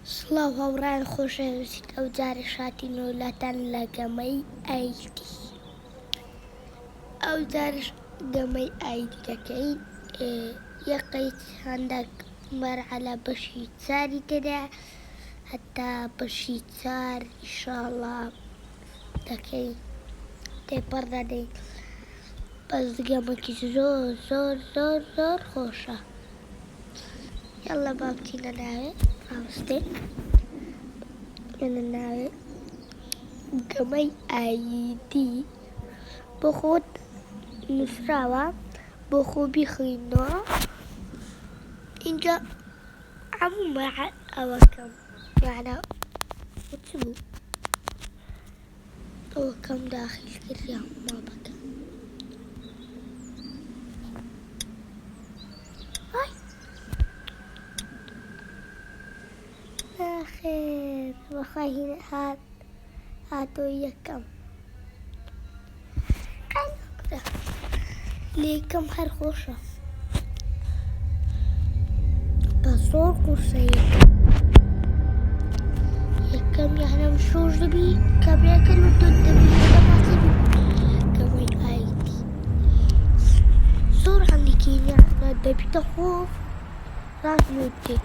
سڵاو هاوڕان خۆشەویست ئەو جارە شاتین و لاتان لە گەمەی ئایتی. ئەو جارش گەمەی ئایتی دەکەین. یەقیت هەندێک مەرحەلە بەشی چاری تێدا هەتا بەشی چار ئیشاڵڵا دەکەین تێپەڕ دەدەین. بەس گەمەکی زۆر زۆر زۆر زۆر خۆشە. یاڵڵا با بچینە ناوێ ڕاوستێ لە ناوێ گەمەی ئایتی بۆ خۆت نووسراوە بۆ خۆ بیخوێنەوە. اینجا هەموو ئەوەکەم یانە چ بوو ئەوەکەم داخل کردیان ماڵەکە. ناخێر بەخوای هاتۆ یەکەم لێکەم هەر خۆشە بە زۆر قورسە یەکەم یانەم شۆش دەبی کابراکە و تۆ دەبی لەماسی گەمەی ئایتی زۆر هەندێکی یانە دەبیتە خۆف ڕاست نوتێ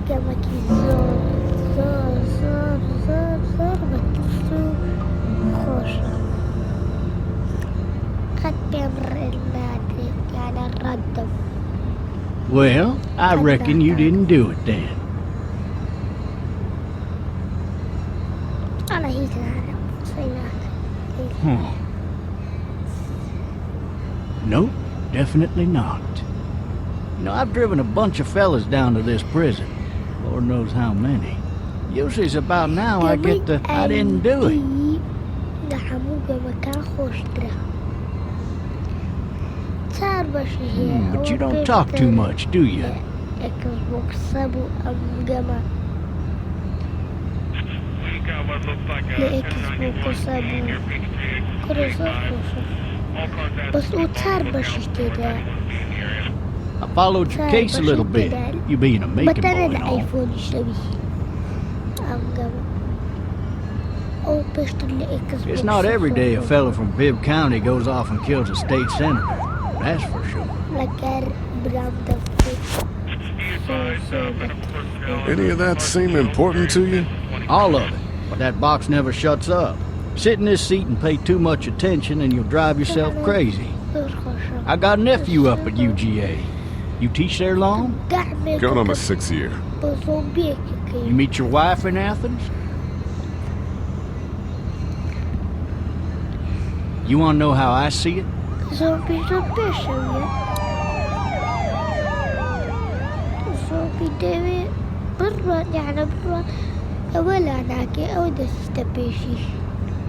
گەمەکی زۆر زۆر زۆر زۆر زۆر بەتوست و خۆشە. قەت پێم ڕێ نادرێت یانە ڕەددەم. Well, I reckon you didn't do it then. ئەڵە هیچ نادەم سوی ناکەم. Nope, definitely not. You know, I've driven a bunch of fellas down to this prison. Lord knows how many. Usually it's about now I get the I didn't do it. لە هەموو گەمەکان خۆشترە. چار بەشی هەیە. But you don't talk too much, do you? یەکەم بۆ قسە بوو ئەم گەمە. لە ئێکس بۆ قسە بوو کورە زۆر خۆشە. بەس ئەو چار بەشی تێدا. I followed your case a little bit. You being a making boy and all. It's not every day a fella from Bibb County goes off and kills a state senator. That's for sure. Any of that seem important to you? All of it. But that box never shuts up. Sit in this seat and pay too much attention and you'll drive yourself crazy. I got a nephew up at UGA. You teach there long? Going on my 6th year. You meet your wife in Athens? You want to know how I see it?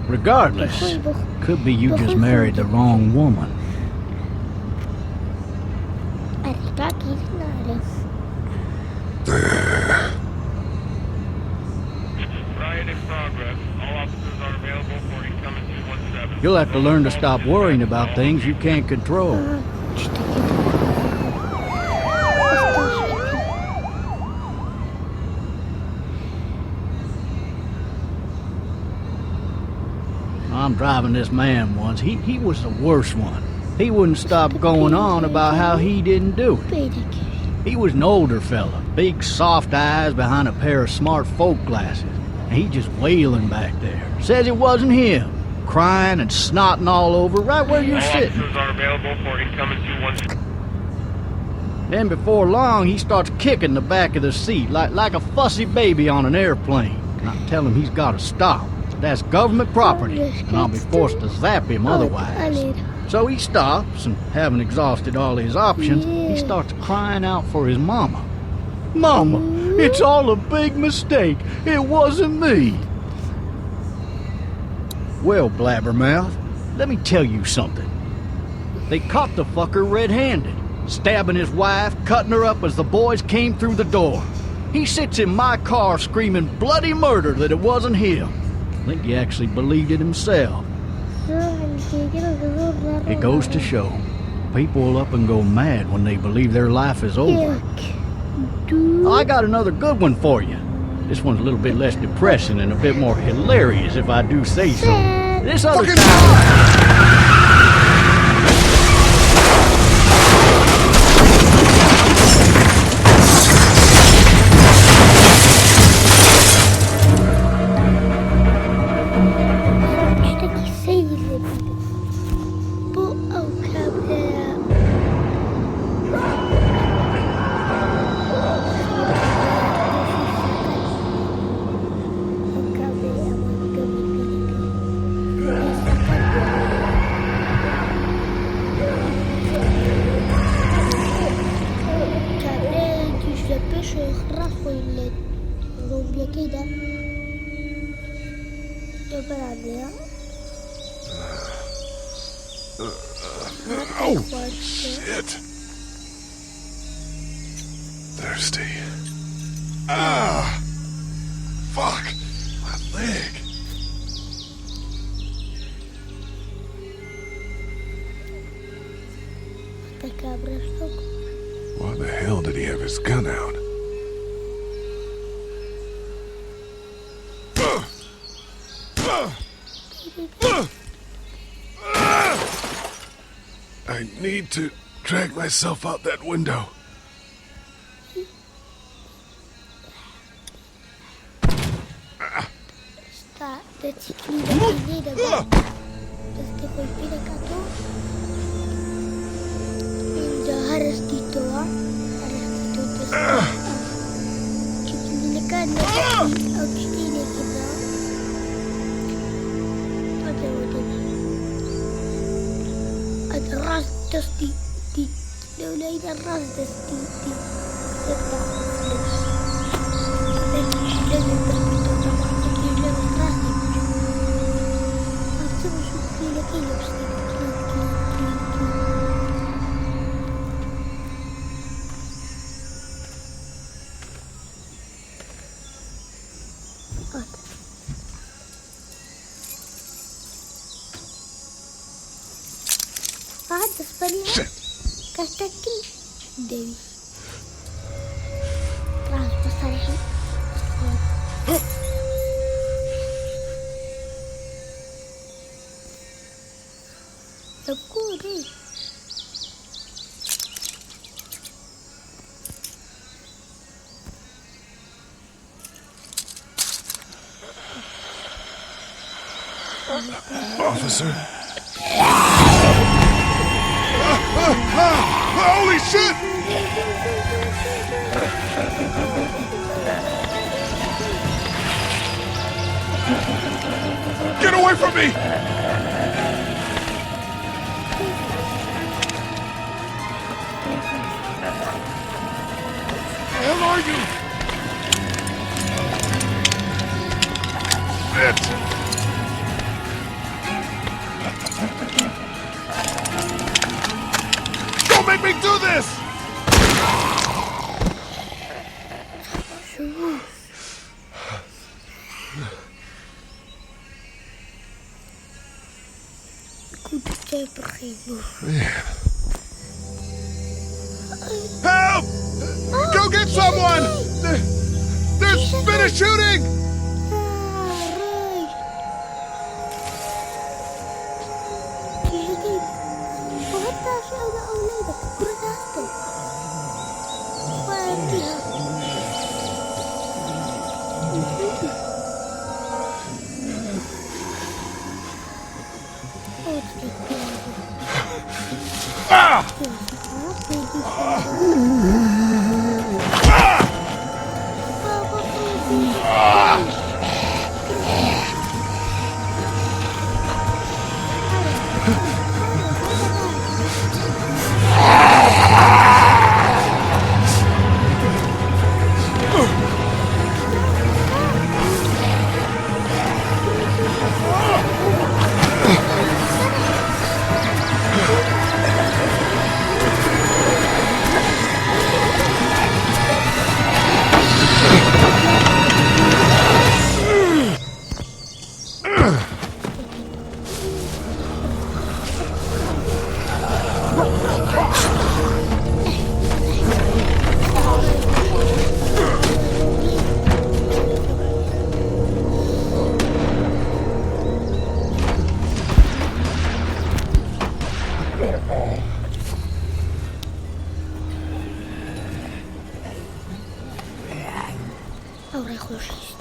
Regardless, could be you just married the wrong woman. You'll have to learn to stop worrying about things you can't control. I'm driving this man once. He was the worst one. He wouldn't stop going on about how he didn't do it. He was an older fella, big soft eyes behind a pair of smart folk glasses. And he just wailing back there. Says it wasn't him. Crying and snotting all over right where you're sitting. Then before long he starts kicking the back of the seat like a fussy baby on an airplane. And I tell him he's got to stop. That's government property, and I'll be forced to zap him otherwise. So he stops, and having exhausted all his options, he starts crying out for his mama. Mama, it's all a big mistake. It wasn't me. Well, blabbermouth, let me tell you something. They caught the fucker red-handed. stabbing his wife, cutting her up as the boys came through the door. He sits in my car screaming bloody murder that it wasn't him. I think he actually believed it himself. It goes to show, people will up and go mad when they believe their life is over. I got another good one for you. This one's a little bit less depressing and a bit more hilarious, if I do say so. This other time... Oh, shit. Thirsty. Ah! Fuck! My leg. Why the hell did he have his gun out? I need to drag myself out that window. Está de chiquillo de desde golpear kato. Inja harus ditoa terus. Chiquillo kan au chiquillo kita. Ada ras dus die nee de ras dus die Kastakin Dewi Transpasarehi Aku deh Officer? Holy shit! Get away from me! Where the hell are you? Shit! Make me do this! Man. Help! Go get someone! There's been a shooting! خوش است.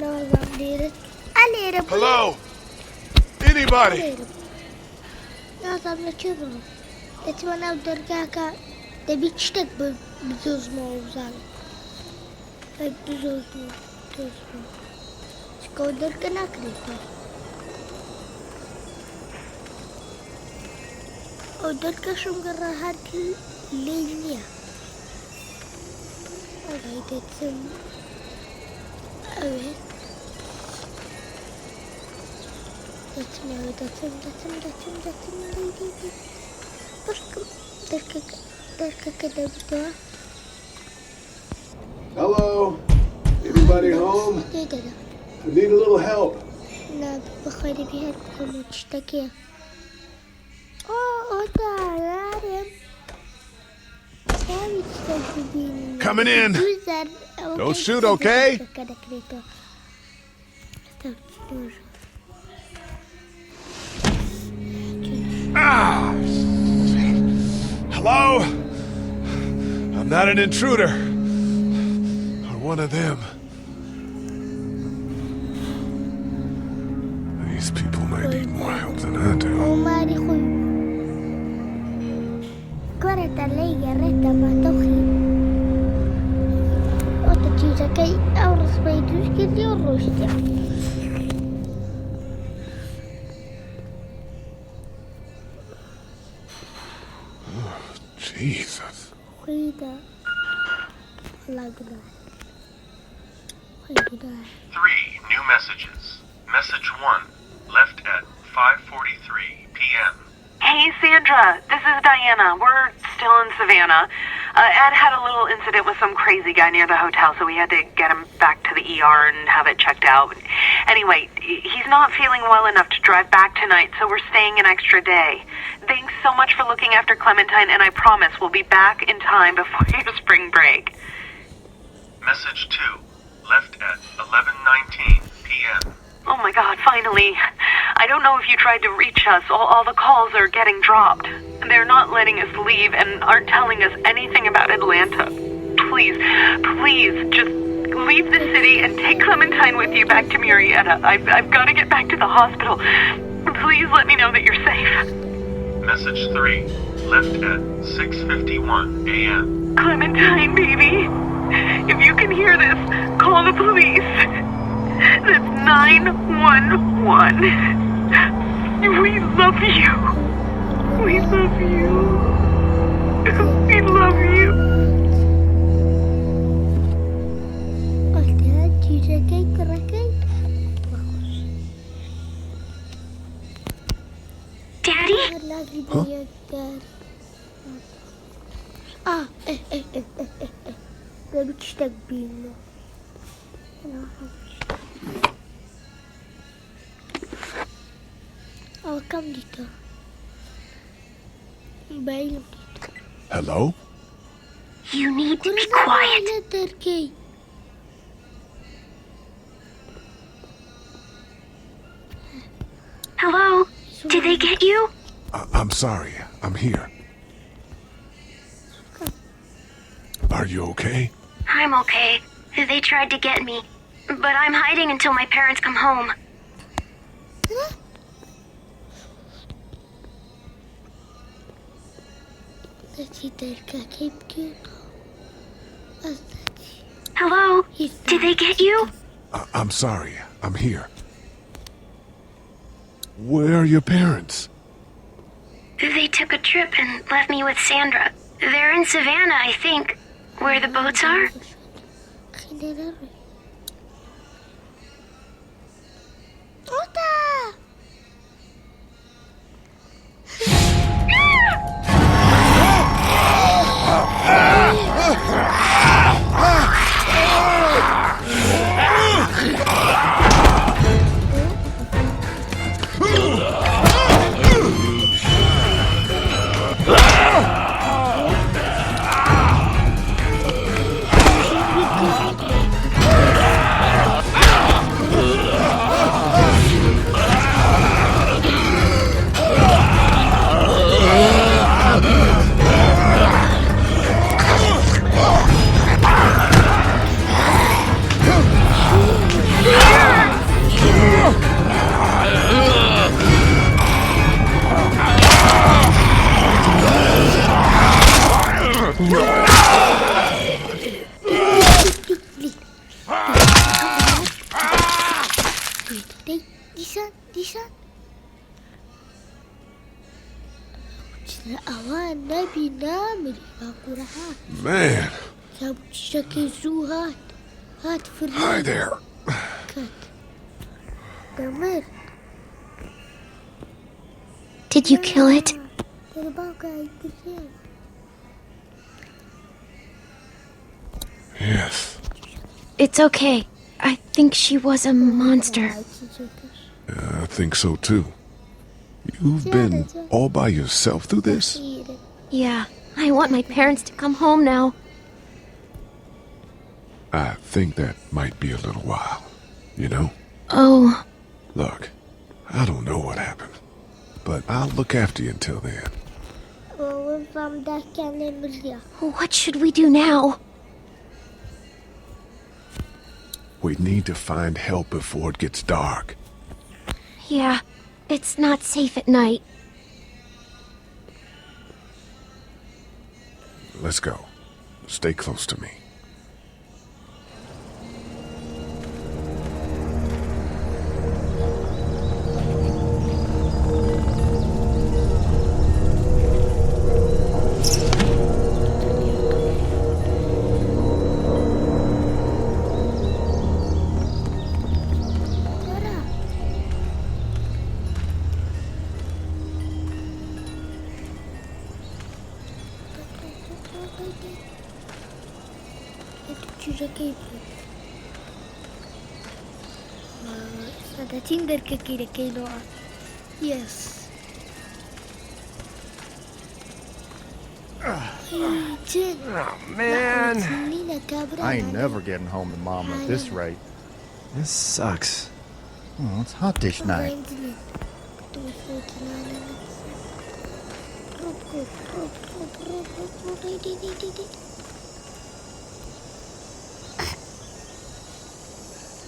نازم دیره علیره بود. Hello? Anybody? نازم نچه برو. اتمنى درگاه که دبی چتک بزوز ما وزال. بزوز ما. چکو درگاه نکریده. او درگاه شونگه راحت لینیا. اولی دتم. اوه. دتم. درگاه کده بیدو. Hello? Anybody home? دیده. I need a little help. نه بخوری بیاد کنم چتکیه. اوه دارم. Coming in. Don't shoot, okay? Ah! Hello? I'm not an intruder. Or one of them. These people might need more help than I do. Jesus. Three new messages. Message 1, left at 5:43 p.m. Hey, Sandra. This is Diana. We're still in Savannah. Ed had a little incident with some crazy guy near the hotel, so we had to get him back to the ER and have it checked out. Anyway, he's not feeling well enough to drive back tonight, so we're staying an extra day. Thanks so much for looking after Clementine, and I promise we'll be back in time before your spring break. Message 2, left at 11:19 p.m. Oh my God, finally. I don't know if you tried to reach us. All the calls are getting dropped. They're not letting us leave and aren't telling us anything about Atlanta. Please, just leave the city and take Clementine with you back to Murrieta. I've got to get back to the hospital. Please let me know that you're safe. Message 3, left at 6:51 a.m. Clementine, baby. If you can hear this, call the police. That's 911. We love you. We love you. We love you. Daddy? Come dito. Bailey. Hello? You need to be quiet. Hello? Did they get you? I'm sorry. I'm here. Are you okay? I'm okay. They tried to get me, but I'm hiding until my parents come home. Hello? Did they get you? I'm sorry. I'm here. Where are your parents? They took a trip and left me with Sandra. They're in Savannah, I think, where the boats are. Disan. Awan nabi namin aku rahat. Man, Sabu shaki zuhat. Hat for hi there. cut. Damar. Did you kill it? Yes. It's okay. I think she was a monster. I think so too. You've been all by yourself through this? Yeah, I want my parents to come home now. I think that might be a little while. You know? Oh, Look, I don't know what happened, but I'll look after you until then. what should we do now? We need to find help before it gets dark. Yeah, it's not safe at night. Let's go. Stay close to me. Yes. Oh, man. I ain't never getting home to Mom at this rate. This sucks. Oh, it's hot this night.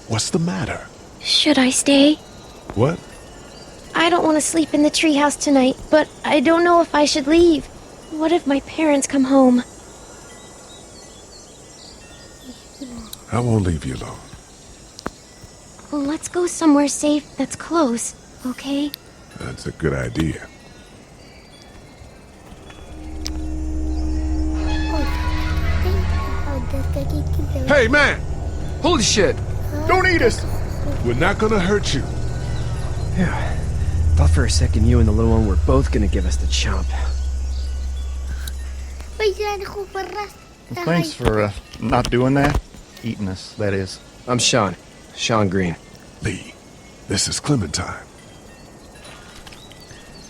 What's the matter? Should I stay? What? I don't want to sleep in the treehouse tonight, but I don't know if I should leave. What if my parents come home? I won't leave you alone. Well, let's go somewhere safe that's close, okay? That's a good idea. Hey, man! Holy shit! Don't eat us! We're not gonna hurt you. Yeah. Thought for a second you and the little one were both gonna give us the chomp. Well, thanks for not doing that. Eating us, that is. I'm Sean. Sean Green. Lee, this is Clementine.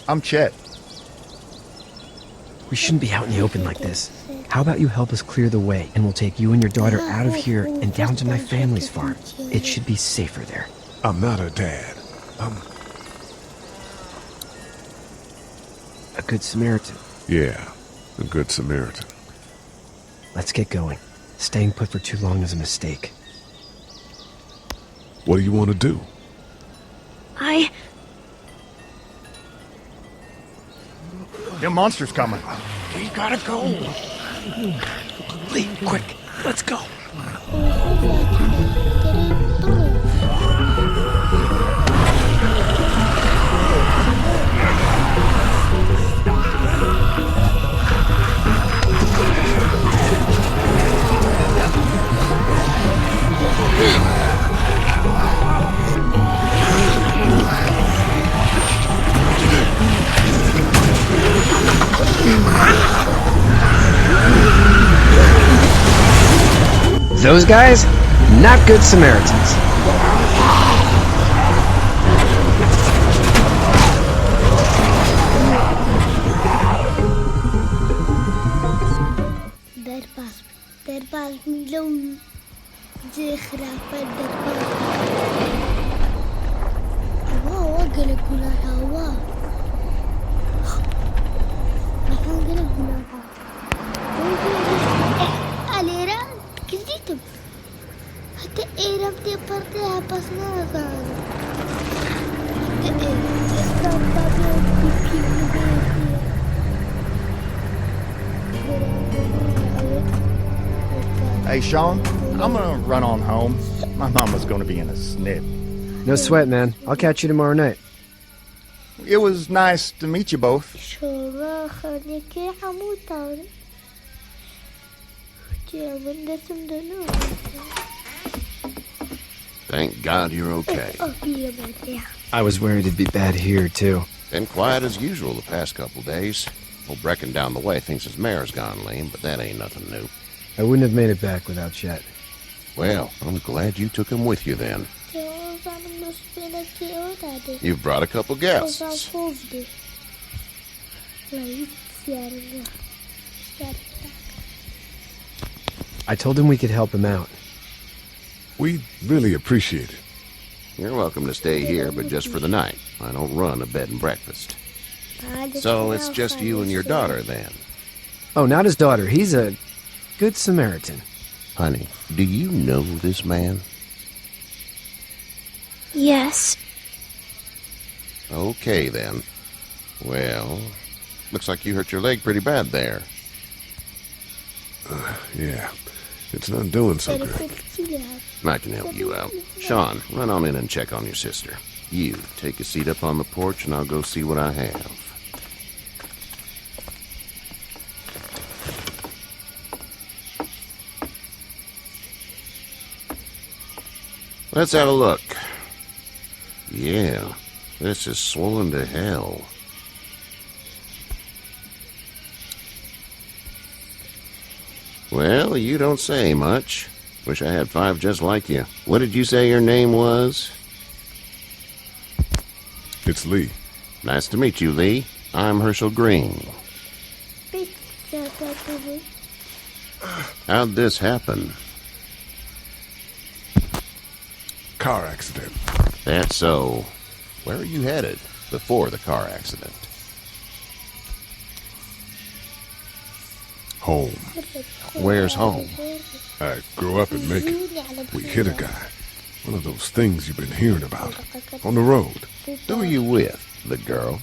I'm Chet. We shouldn't be out in the open like this. How about you help us clear the way, and we'll take you and your daughter out of here and down to my family's farm. It should be safer there. I'm not her dad. I'm... A good Samaritan. Yeah, a good Samaritan. Let's get going. Staying put for too long is a mistake. What do you want to do? Them monster's coming. We gotta go. Lee, quick, let's go. Those guys, not good Samaritans. در باز میلون زخرا در باز هوا وقل كلها هوا نحن قل كلها اليرا كذيتم حتى ايرم تي برتها بس نازل حتى ايرم استوى بابي Hey, Sean, I'm gonna run on home. My mama's gonna be in a snip. No sweat, man. I'll catch you tomorrow night. It was nice to meet you both. Thank God you're okay. I was worried it'd be bad here, too. Been quiet as usual the past couple days. Old Brecken down the way thinks his mare's gone lame, but that ain't nothing new. I wouldn't have made it back without Chet. Well, I'm glad you took him with you then. You've brought a couple guests. I told him we could help him out. We really appreciate it. You're welcome to stay here, but just for the night. I don't run a bed and breakfast. So it's just you and your daughter then? Oh, not his daughter. He's a good Samaritan. Honey, do you know this man? Yes. Okay, then. Well, looks like you hurt your leg pretty bad there. Yeah, it's not doing so good. I can help you out. Sean, run on in and check on your sister. You, take a seat up on the porch and I'll go see what I have. Let's have a look. Yeah, this is swollen to hell. Well, you don't say much. Wish I had 5 just like you. What did you say your name was? It's Lee. Nice to meet you, Lee. I'm Herschel Green. How'd this happen? Car accident. That's so. Where are you headed before the car accident? Home. Where's home? I grew up in Macon. We hit a guy. One of those things you've been hearing about. On the road. Who are you with? The girl?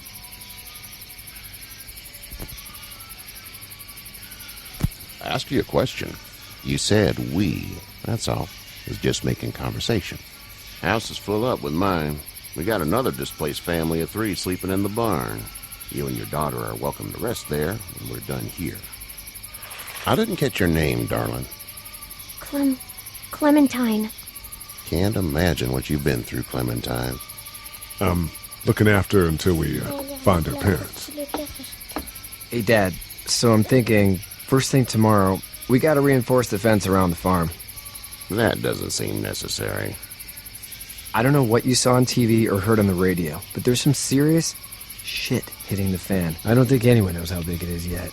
I asked you a question. You said we. That's all. I was just making conversation. House is full up with mine. We got another displaced family of 3 sleeping in the barn. You and your daughter are welcome to rest there when we're done here. I didn't catch your name, darling. Clementine. Can't imagine what you've been through, Clementine. I'm looking after her until we find her parents. Hey, Dad. So I'm thinking, first thing tomorrow, we gotta reinforce the fence around the farm. That doesn't seem necessary. I don't know what you saw on TV or heard on the radio, but there's some serious shit hitting the fan. I don't think anyone knows how big it is yet.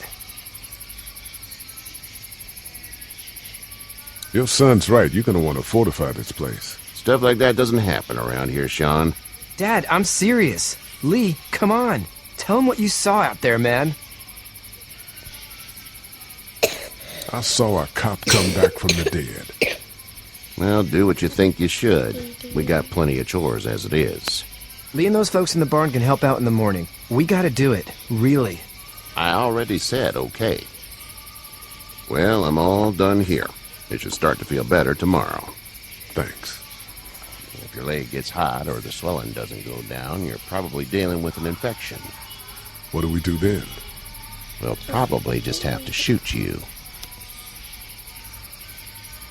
Your son's right. You're gonna want to fortify this place. Stuff like that doesn't happen around here, Sean. Dad, I'm serious. Lee, come on. Tell him what you saw out there, man. I saw a cop come back from the dead. Well, do what you think you should. We got plenty of chores as it is. Lee and those folks in the barn can help out in the morning. We gotta do it. Really. I already said okay. Well, I'm all done here. It should start to feel better tomorrow. Thanks. If your leg gets hot or the swelling doesn't go down, you're probably dealing with an infection. What do we do then? We'll probably just have to shoot you.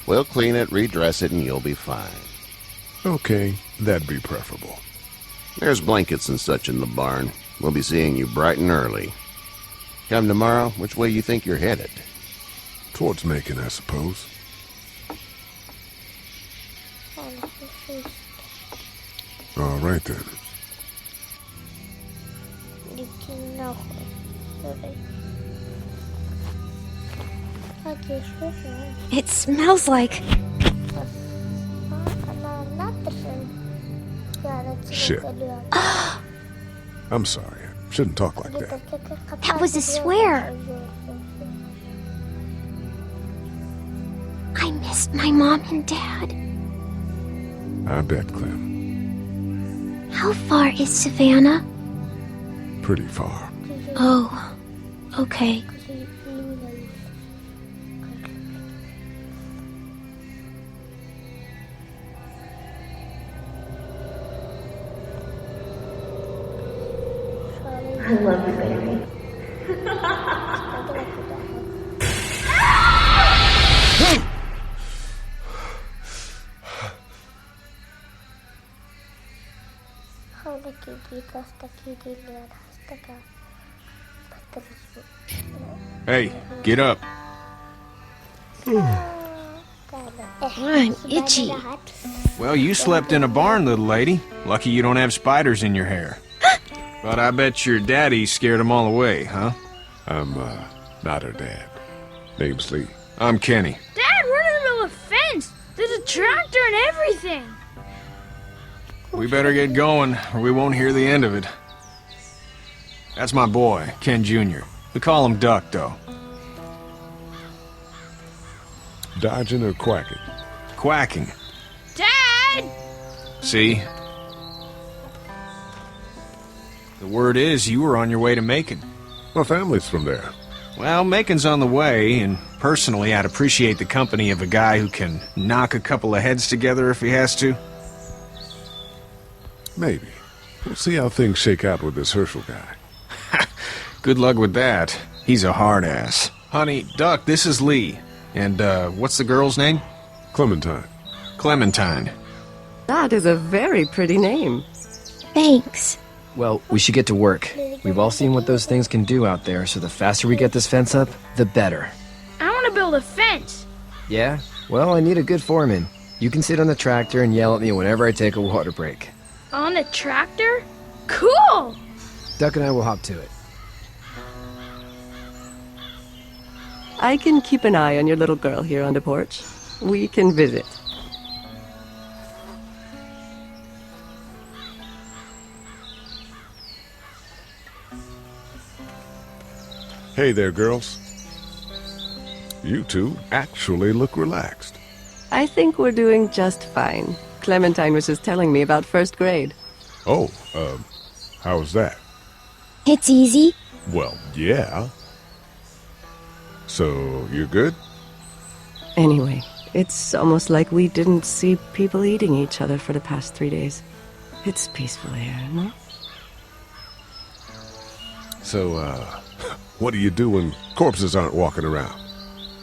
We'll clean it, redress it, and you'll be fine. Okay, that'd be preferable. There's blankets and such in the barn. We'll be seeing you bright and early. Come tomorrow, which way you think you're headed? Towards Macon, I suppose. All right, then. It smells like... Shit. I'm sorry. I shouldn't talk like that. That was a swear. I missed my mom and dad. I bet, Clem. How far is Savannah? Pretty far. Oh, okay. love you, baby. Hey, get up. I'm itchy. Well, you slept in a barn, little lady. Lucky you don't have spiders in your hair. But I bet your daddy scared them all away, huh? I'm, not her dad. Name's Lee. I'm Kenny. Dad, we're in the middle of a fence. There's a tractor and everything. We better get going, or we won't hear the end of it. That's my boy, Ken Jr. We call him Duck, though. Dodging or quacking? Quacking. Dad! See? The word is you were on your way to Macon. My family's from there. Well, Macon's on the way, and personally, I'd appreciate the company of a guy who can knock a couple of heads together if he has to. Maybe. We'll see how things shake out with this Herschel guy. Good luck with that. He's a hard ass. Honey, Duck, this is Lee. And, what's the girl's name? Clementine. Clementine. That is a very pretty name. Thanks. Well, we should get to work. We've all seen what those things can do out there, so the faster we get this fence up, the better. I want to build a fence. Yeah? Well, I need a good foreman. You can sit on the tractor and yell at me whenever I take a water break. On the tractor? Cool! Duck and I will hop to it. I can keep an eye on your little girl here on the porch. We can visit. Hey there, girls. You two actually look relaxed. I think we're doing just fine. Clementine was just telling me about first grade. Oh, how was that? It's easy. Well, yeah. So, you're good? Anyway, it's almost like we didn't see people eating each other for the past 3 days. It's peaceful here, no? So, what do you do when corpses aren't walking around?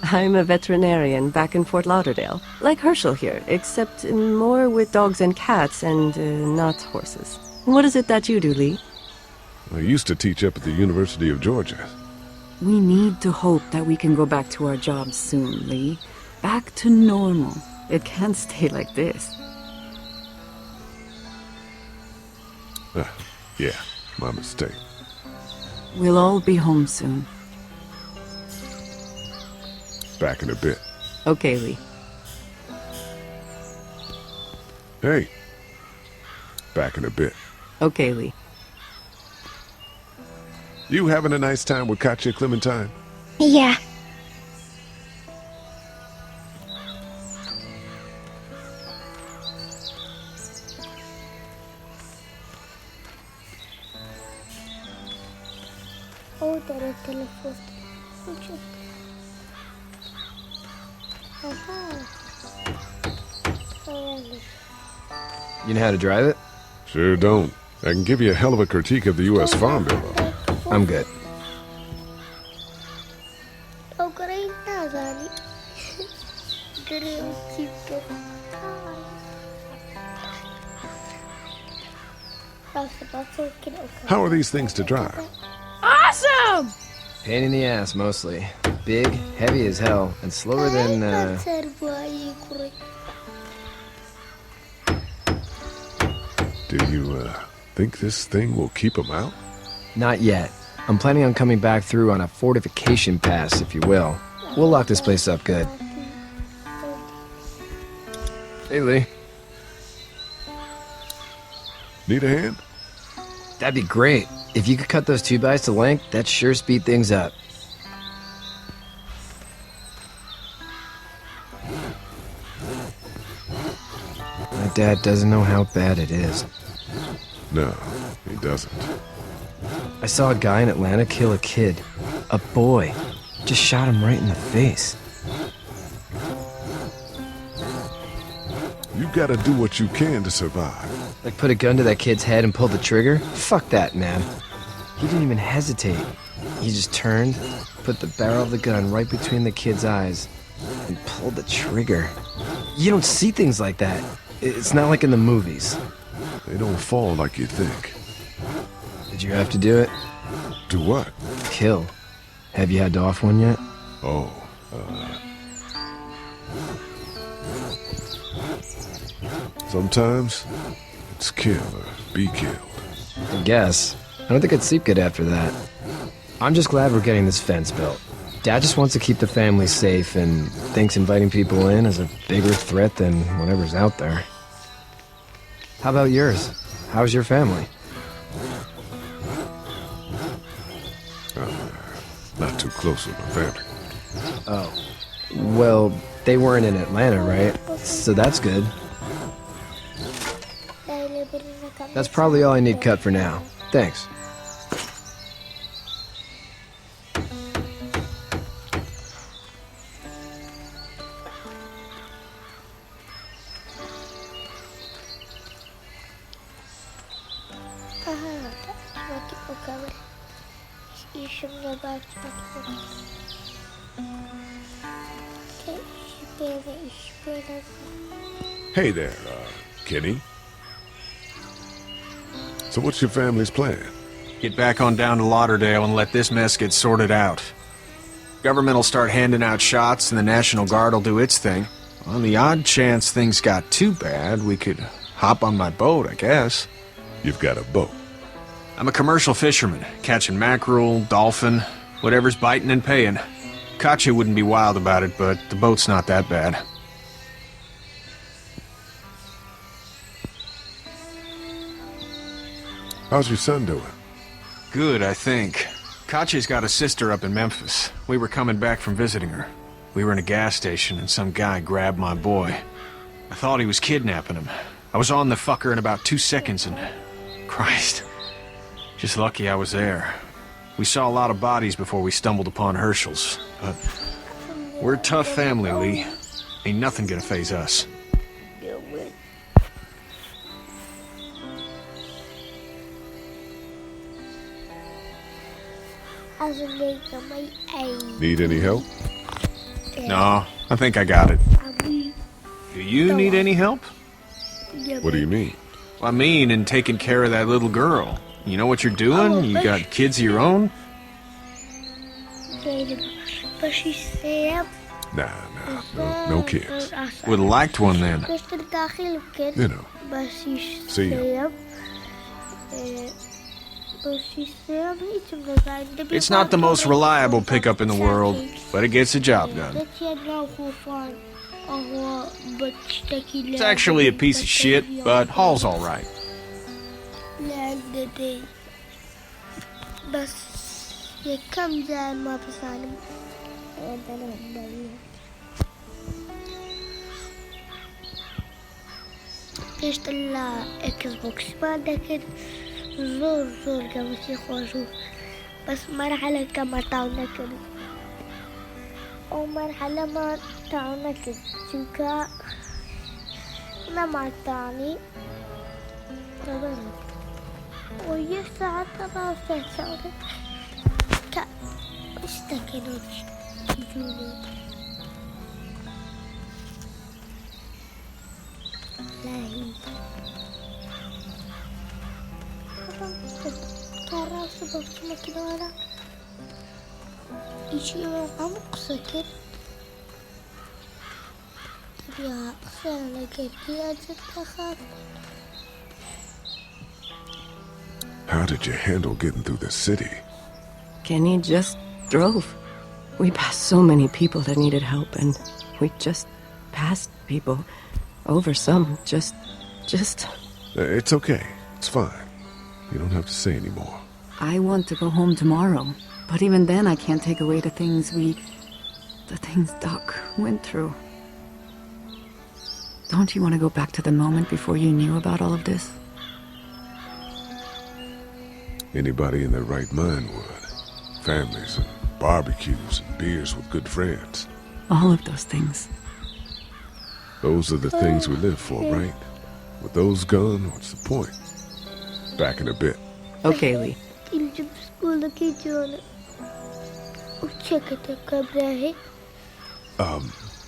I'm a veterinarian back in Fort Lauderdale. Like Herschel here, except more with dogs and cats and not horses. What is it that you do, Lee? I used to teach up at the University of Georgia. We need to hope that we can go back to our jobs soon, Lee. Back to normal. It can't stay like this. Yeah, my mistake. We'll all be home soon. Back in a bit. Okay, Lee. Hey. Back in a bit. Okay, Lee. You having a nice time with Katya, Clementine? Yeah. Oh, there are telephones. You know how to drive it? Sure don't. I can give you a hell of a critique of the U.S. Farm Bill, though. I'm good. How are these things to drive? Awesome! Pain in the ass, mostly. Big, heavy as hell, and slower than, Do you, think this thing will keep them out? Not yet. I'm planning on coming back through on a fortification pass, if you will. We'll lock this place up good. Hey, Lee. Need a hand? That'd be great. If you could cut those 2x to length, that'd sure speed things up. My dad doesn't know how bad it is. No, he doesn't. I saw a guy in Atlanta kill a kid. A boy. Just shot him right in the face. You gotta do what you can to survive. Like put a gun to that kid's head and pull the trigger? Fuck that, man. He didn't even hesitate. He just turned, put the barrel of the gun right between the kid's eyes, and pulled the trigger. You don't see things like that. It's not like in the movies. They don't fall like you think. Did you have to do it? Do what? Kill. Have you had to off one yet? Oh, sometimes it's kill or be killed. I guess. I don't think I'd sleep good after that. I'm just glad we're getting this fence built. Dad just wants to keep the family safe and thinks inviting people in is a bigger threat than whatever's out there. How about yours? How's your family? Not too close with my family. Oh. Well, they weren't in Atlanta, right? So that's good. That's probably all I need cut for now. Thanks. Hey there, Kenny. So what's your family's plan? Get back on down to Lauderdale and let this mess get sorted out. Government will start handing out shots and the National Guard will do its thing. On the odd chance things got too bad, we could hop on my boat, I guess. You've got a boat? I'm a commercial fisherman, catching mackerel, dolphin, whatever's biting and paying. Katya wouldn't be wild about it, but the boat's not that bad. How's your son doing? Good, I think. Katya's got a sister up in Memphis. We were coming back from visiting her. We were in a gas station and some guy grabbed my boy. I thought he was kidnapping him. I was on the fucker in about 2 seconds and... Christ. Just lucky I was there. We saw a lot of bodies before we stumbled upon Hershel's, but... We're a tough family, Lee. Ain't nothing gonna faze us. Need any help? No, I think I got it. Do you need any help? What do you mean? I mean, in taking care of that little girl. You know what you're doing? You got kids of your own? Nah, no kids. Would've liked one then. You know. See ya. It's not the most reliable pickup in the world, but it gets the job done. It's actually a piece of shit, but haul's alright. تشتغل اكس بوكس بعد كده زور قامت يخرجوا بس مرحلة كما تعونا كده أو مرحلة ما تعونا كده شوكا ما تعني تبرد ويسعى ترى فسعود كا اشتكينا تجوني لاهي ترى سبب ما كده ولا إشي عمق سكر يا أخي كيف أجد أخاف. How did you handle getting through the city? Kenny just drove. We passed so many people that needed help, and we just passed people. Over some, just... It's okay. It's fine. You don't have to say anymore. I want to go home tomorrow, but even then I can't take away the things Doc went through. Don't you want to go back to the moment before you knew about all of this? Anybody in their right mind would. Families and barbecues and beers with good friends. All of those things. Those are the things we live for, right? With those gone, what's the point? Back in a bit. Okay, Lee. اللي بسكولك يجونا وشكت كبره.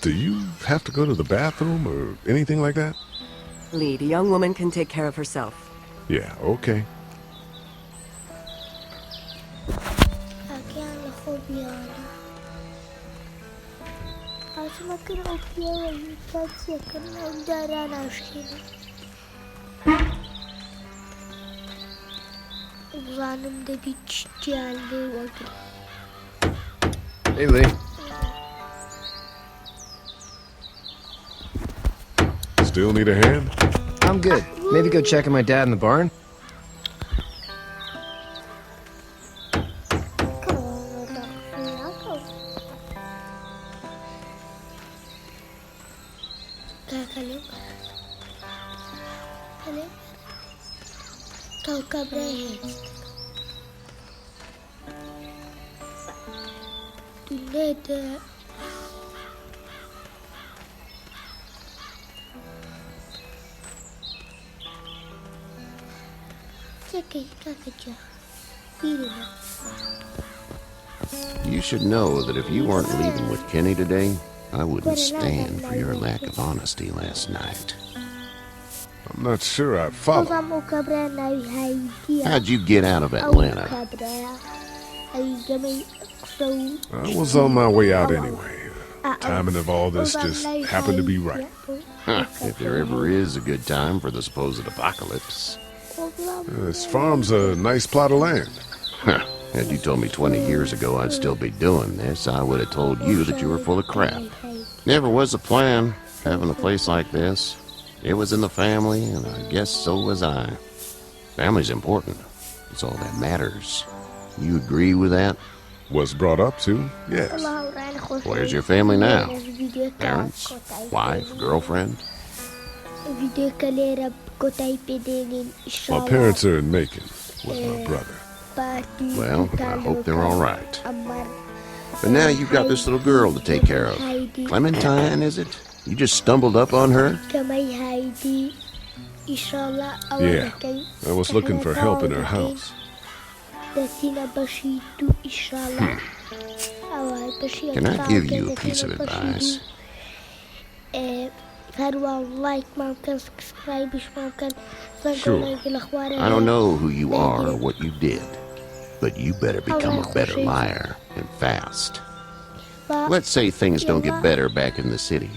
Do you have to go to the bathroom or anything like that? Lead, a young woman can take care of herself. Yeah, okay. أكيد لخوبيانا. عشان كنا أوبيا ويكاد كنا ودارنا وشينا. وظانم ده بيتشالي وقري. Hey, Lee. Still need a hand? I'm good. Maybe go check on my dad in the barn? كوكب راهي دولاد كيكي كاكجا بيرنا. You should know that if you weren't leaving with Kenny today, I wouldn't stand for your lack of honesty last night. I'm not sure I follow. How'd you get out of Atlanta? I was on my way out anyway. Timing of all this just happened to be right. Huh, if there ever is a good time for the supposed apocalypse. This farm's a nice plot of land. Huh, had you told me 20 years ago I'd still be doing this, I would have told you that you were full of crap. Never was a plan, having a place like this. It was in the family, and I guess so was I. Family's important. It's all that matters. You agree with that? Was brought up to, yes. Where's your family now? Parents? Wife? Girlfriend? My parents are in Macon with my brother. Well, I hope they're all right. But now you've got this little girl to take care of. Clementine, is it? You just stumbled up on her? Yeah, I was looking for help in her house. Can I give you a piece of advice? Sure. I don't know who you are or what you did, but you better become a better liar, and fast. Let's say things don't get better back in the cities.